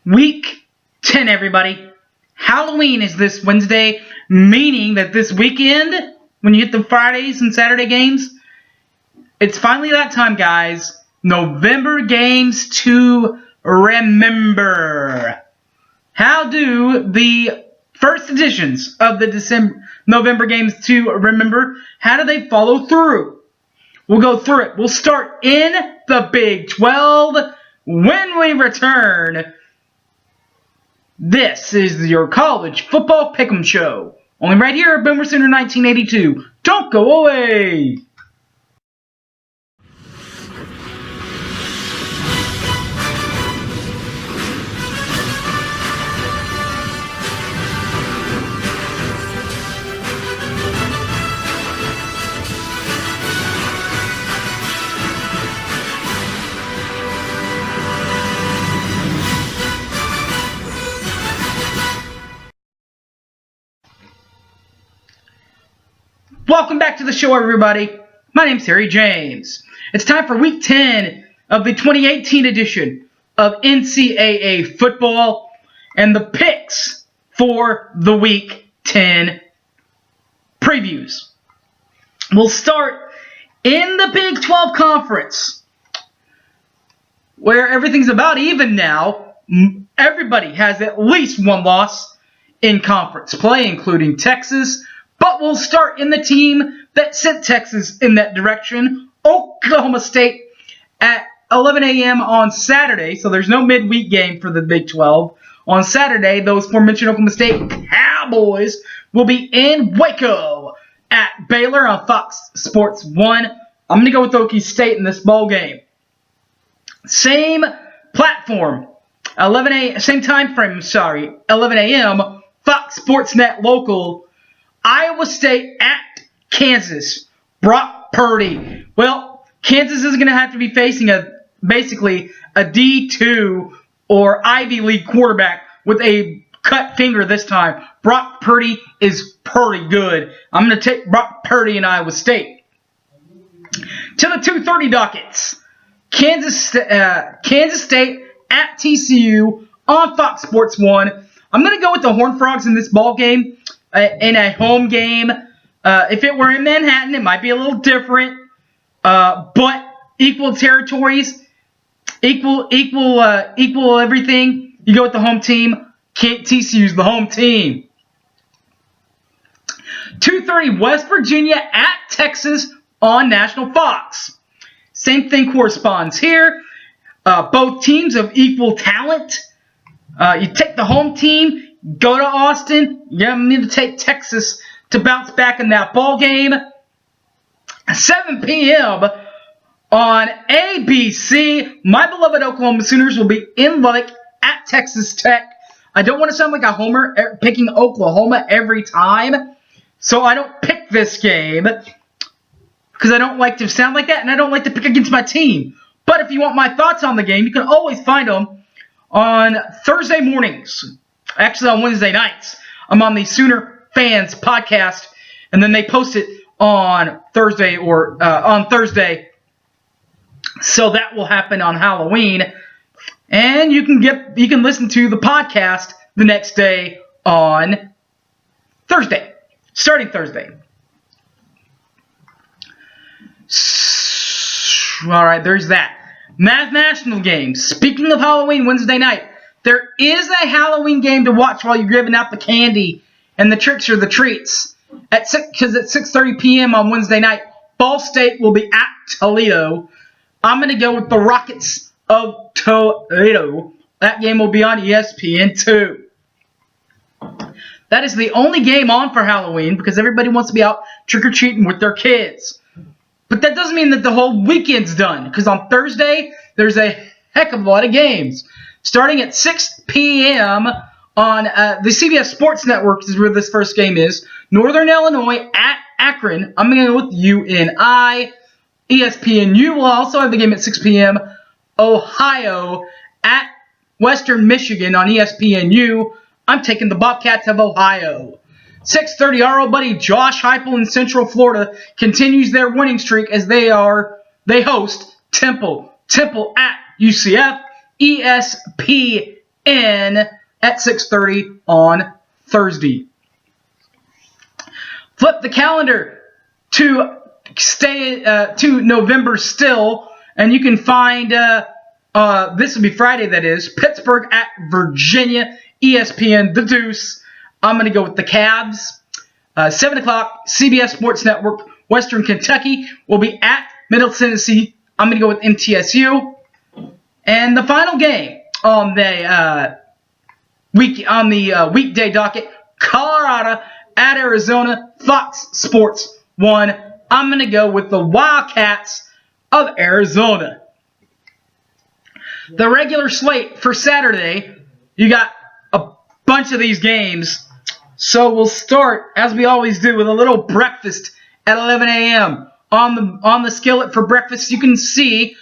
Week 10, everybody. Halloween is this Wednesday, meaning that this weekend, when you hit the Fridays and Saturday games, it's finally that time, guys. November games to remember. How do the first editions of the November games to remember, how do they follow through? We'll go through it. We'll start in the Big 12 when we return. This is your college football pick'em show. Only right here at Boomer Center 1982. Don't go away! Welcome back to the show, everybody. My name's Harry James. It's time for Week 10 of the 2018 edition of NCAA football and the picks for the Week 10 previews. We'll start in the Big 12 Conference, where everything's about even now. Everybody has at least one loss in conference play, including Texas. But we'll start in the team that sent Texas in that direction, Oklahoma State, at 11 a.m. on Saturday. So there's no midweek game for the Big 12. On Saturday, those aforementioned Oklahoma State Cowboys will be in Waco at Baylor on Fox Sports 1. I'm going to go with Okie State in this ball game. Same platform, 11 a.m., Fox Sports Net local. Iowa State at Kansas. Brock Purdy. Well, Kansas is going to have to be facing basically a D2 or Ivy League quarterback with a cut finger this time. Brock Purdy is pretty good. I'm going to take Brock Purdy in Iowa State. To the 2:30 dockets. Kansas State at TCU on Fox Sports 1. I'm going to go with the Horned Frogs in this ball game. In a home game. If it were in Manhattan, it might be a little different. But equal territories, equal everything. You go with the home team. TCU's the home team. 2:30 West Virginia at Texas on National Fox. Same thing corresponds here. Both teams of equal talent. You take the home team. Go to Austin. You're going to need to take Texas to bounce back in that ball game. 7 p.m. on ABC, my beloved Oklahoma Sooners will be in Lubbock at Texas Tech. I don't want to sound like a homer picking Oklahoma every time, so I don't pick this game because I don't like to sound like that, and I don't like to pick against my team. But if you want my thoughts on the game, you can always find them on Thursday mornings. Actually, on Wednesday nights, I'm on the Sooner Fans podcast, and then they post it on Thursday So that will happen on Halloween, and you can listen to the podcast the next day on Thursday, starting Thursday. All right, there's that. National games. Speaking of Halloween, Wednesday night. There is a Halloween game to watch while you're giving out the candy and the tricks or the treats. Because at 6:30 p.m. on Wednesday night, Ball State will be at Toledo. I'm going to go with the Rockets of Toledo. That game will be on ESPN2. That is the only game on for Halloween because everybody wants to be out trick-or-treating with their kids. But that doesn't mean that the whole weekend's done. Because on Thursday, there's a heck of a lot of games. Starting at 6 p.m. on the CBS Sports Network is where this first game is. Northern Illinois at Akron. I'm going to go with UNI. ESPNU will also have the game at 6 p.m. Ohio at Western Michigan on ESPNU. I'm taking the Bobcats of Ohio. 6:30, our old buddy Josh Heupel in Central Florida continues their winning streak as they host Temple. Temple at UCF. ESPN in at 6:30 on Thursday. Flip the calendar to to November still, and you can find this will be Friday, that is, Pittsburgh at Virginia, ESPN, The Deuce. I'm going to go with the Cavs. 7 o'clock, CBS Sports Network, Western Kentucky will be at Middle Tennessee. I'm going to go with MTSU. And the final game on the weekday docket, Colorado at Arizona, Fox Sports 1. I'm going to go with the Wildcats of Arizona. The regular slate for Saturday, you got a bunch of these games. So we'll start, as we always do, with a little breakfast at 11 a.m. On the skillet for breakfast, you can see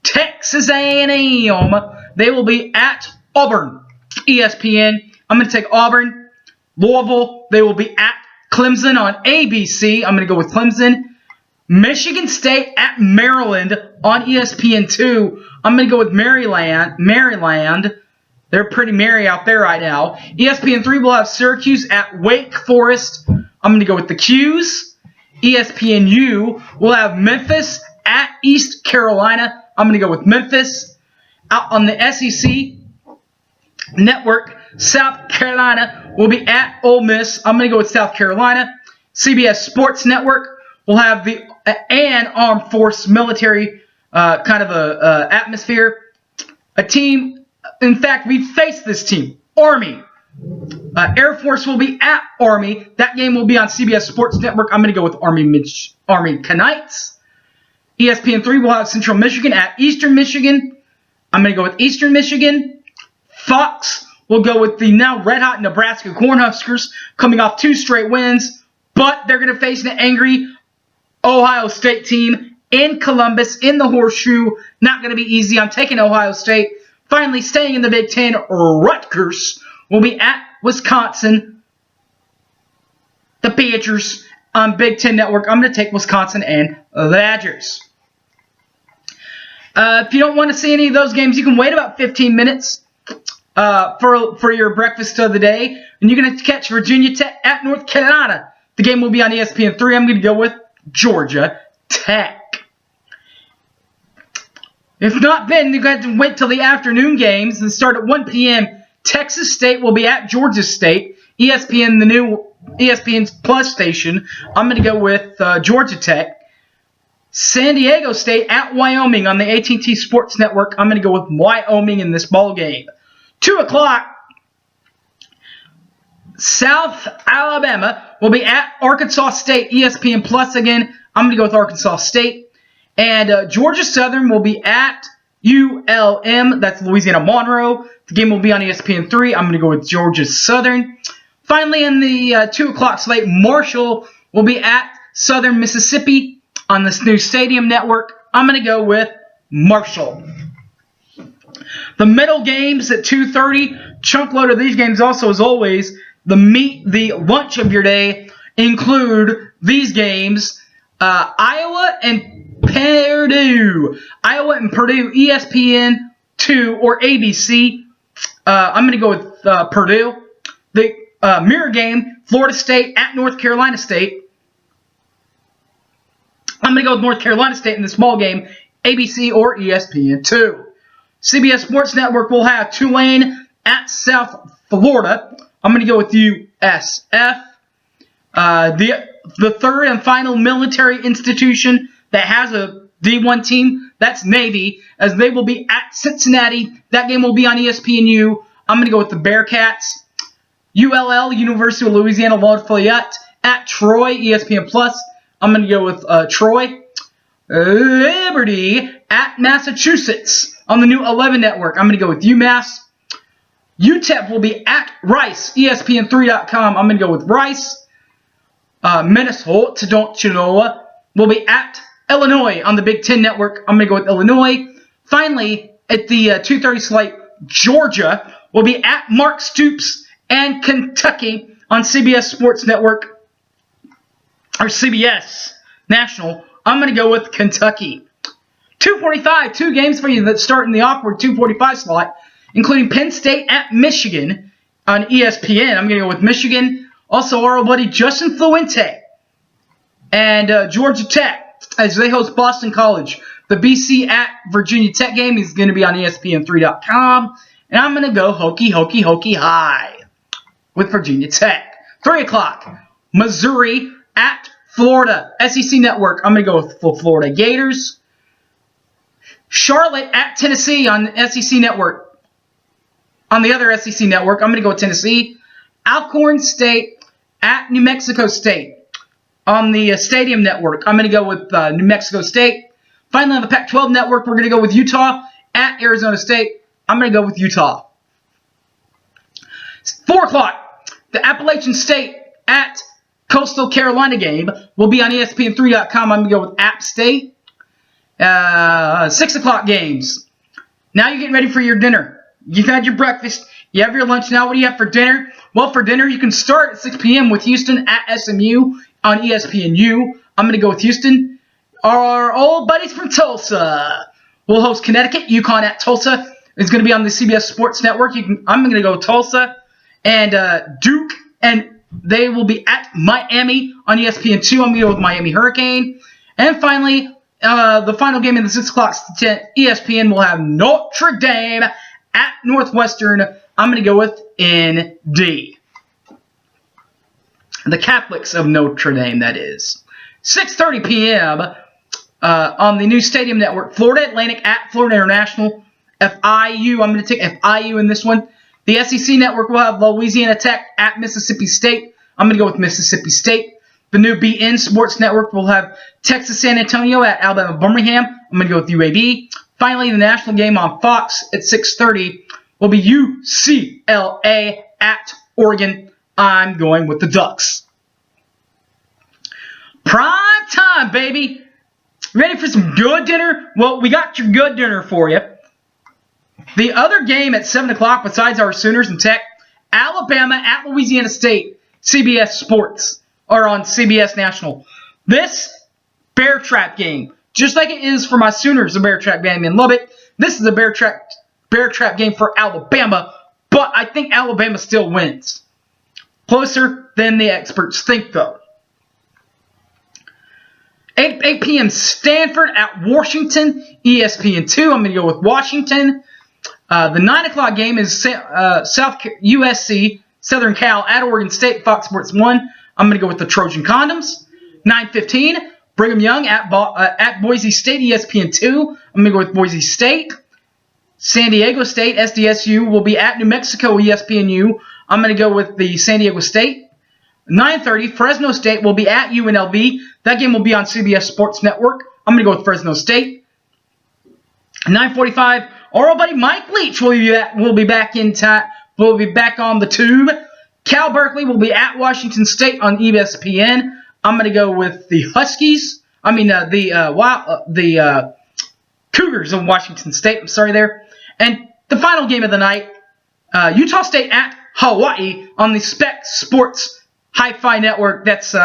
Texas A&M. They will be at Auburn, ESPN. I'm going to take Auburn. Louisville, they will be at Clemson on ABC. I'm going to go with Clemson. Michigan State at Maryland on ESPN2. I'm going to go with Maryland. They're pretty merry out there right now. ESPN3 will have Syracuse at Wake Forest. I'm going to go with the Qs. ESPNU will have Memphis at East Carolina. I'm going to go with Memphis. Out on the SEC Network, South Carolina will be at Ole Miss. I'm going to go with South Carolina. CBS Sports Network will have the Armed Force military kind of a atmosphere. A team, in fact, we faced this team, Army. Air Force will be at Army. That game will be on CBS Sports Network. I'm going to go with Army Knights. ESPN3 will have Central Michigan at Eastern Michigan. I'm going to go with Eastern Michigan. Fox will go with the now red-hot Nebraska Cornhuskers, coming off 2 straight wins, but they're going to face an angry Ohio State team in Columbus, in the Horseshoe. Not going to be easy. I'm taking Ohio State. Finally, staying in the Big Ten, Rutgers will be at Wisconsin. The Badgers on Big Ten Network. I'm going to take Wisconsin and the Badgers. If you don't want to see any of those games, you can wait about 15 minutes for your breakfast of the day. And you're going to catch Virginia Tech at North Carolina. The game will be on ESPN3. I'm going to go with Georgia Tech. If not, then you got to wait till the afternoon games and start at 1 p.m. Texas State will be at Georgia State. ESPN, the new ESPN Plus station. I'm going to go with Georgia Tech. San Diego State at Wyoming on the AT&T Sports Network. I'm going to go with Wyoming in this ball game. 2 o'clock, South Alabama will be at Arkansas State. ESPN Plus again. I'm going to go with Arkansas State. And Georgia Southern will be at ULM. That's Louisiana Monroe. The game will be on ESPN3. I'm going to go with Georgia Southern. Finally, in the 2 o'clock slate, Marshall will be at Southern Mississippi on this new Stadium Network. I'm going to go with Marshall. The middle games at 2:30. Chunk load of these games also, as always, the lunch of your day include these games. Iowa and Purdue. Iowa and Purdue, ESPN2 or ABC. I'm going to go with Purdue. The mirror game, Florida State at North Carolina State. I'm going to go with North Carolina State in the small game, ABC or ESPN2. CBS Sports Network will have Tulane at South Florida. I'm going to go with USF. The third and final military institution that has a D1 team, that's Navy, as they will be at Cincinnati. That game will be on ESPNU. I'm going to go with the Bearcats. ULL, University of Louisiana Lafayette, at Troy, ESPN Plus. I'm going to go with Troy. Liberty at Massachusetts on the new 11 network. I'm going to go with UMass. UTEP will be at Rice, ESPN3.com. I'm going to go with Rice. Minnesota, don't you know, will be at Illinois on the Big Ten Network. I'm going to go with Illinois. Finally, at the 2:30 slate, Georgia will be at Mark Stoops and Kentucky on CBS Sports Network, or CBS National. I'm going to go with Kentucky. 2:45, 2 games for you that start in the awkward 2:45 slot. including Penn State at Michigan on ESPN. I'm going to go with Michigan. Also, our buddy Justin Fuente and Georgia Tech as they host Boston College. The BC at Virginia Tech game is going to be on ESPN3.com. And I'm going to go hokey high with Virginia Tech. 3 o'clock, Missouri at Florida. SEC Network, I'm going to go with the Florida Gators. Charlotte at Tennessee on the SEC Network. On the other SEC Network, I'm going to go with Tennessee. Alcorn State at New Mexico State. On the Stadium Network, I'm going to go with New Mexico State. Finally, on the Pac-12 Network, we're going to go with Utah at Arizona State. I'm going to go with Utah. 4 o'clock, the Appalachian State at Coastal Carolina game will be on ESPN3.com. I'm going to go with App State. 6 o'clock games. Now you're getting ready for your dinner. You've had your breakfast. You have your lunch. Now what do you have for dinner? Well, for dinner, you can start at 6 p.m. with Houston at SMU on ESPNU. I'm going to go with Houston. Our old buddies from Tulsa will host Connecticut. UConn at Tulsa is going to be on the CBS Sports Network. I'm going to go with Tulsa. And Duke, and they will be at Miami on ESPN2. I'm going to go with Miami Hurricane. And finally, the final game in the 6 o'clock ESPN will have Notre Dame at Northwestern. I'm going to go with ND. The Catholics of Notre Dame, that is. 6:30 p.m. On the new Stadium Network. Florida Atlantic at Florida International. FIU. I'm going to take FIU in this one. The SEC Network will have Louisiana Tech at Mississippi State. I'm going to go with Mississippi State. The new BN Sports Network will have Texas San Antonio at Alabama Birmingham. I'm going to go with UAB. Finally, the national game on Fox at 6:30 will be UCLA at Oregon. I'm going with the Ducks. Prime time, baby. Ready for some good dinner? Well, we got your good dinner for you. The other game at 7 o'clock, besides our Sooners and Tech, Alabama at Louisiana State, CBS Sports, or on CBS National. This Bear Trap game, just like it is for my Sooners, a Bear Trap game in Lubbock, this is a Bear Trap game for Alabama, but I think Alabama still wins. Closer than the experts think, though. 8 p.m. Stanford at Washington, ESPN2. I'm going to go with Washington. The 9 o'clock game is USC, Southern Cal at Oregon State, Fox Sports 1. I'm going to go with the Trojan Condoms. 9:15, Brigham Young at Boise State, ESPN2. I'm going to go with Boise State. San Diego State, SDSU, will be at New Mexico, ESPNU. I'm going to go with the San Diego State. 9:30, Fresno State will be at UNLV. That game will be on CBS Sports Network. I'm going to go with Fresno State. 9:45, our buddy Mike Leach will be back in time. Will be back on the tube. Cal Berkeley will be at Washington State on ESPN. I'm going to go with the Huskies. I mean the Cougars of Washington State. I'm sorry there. And the final game of the night, Utah State at Hawaii on the Spec Sports Hi-Fi Network. That's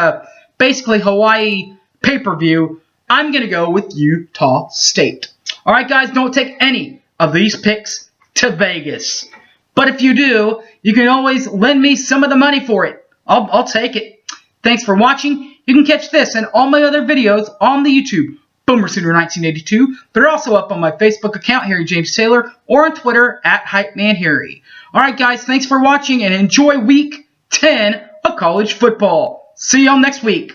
basically Hawaii pay-per-view. I'm going to go with Utah State. All right, guys, don't take any of these picks to Vegas. But if you do, you can always lend me some of the money for it. I'll take it. Thanks for watching. You can catch this and all my other videos on the YouTube, Boomer Sooner 1982. They're also up on my Facebook account, Harry James Taylor, or on Twitter, @HypeManHarry. All right, guys, thanks for watching, and enjoy Week 10 of college football. See y'all next week.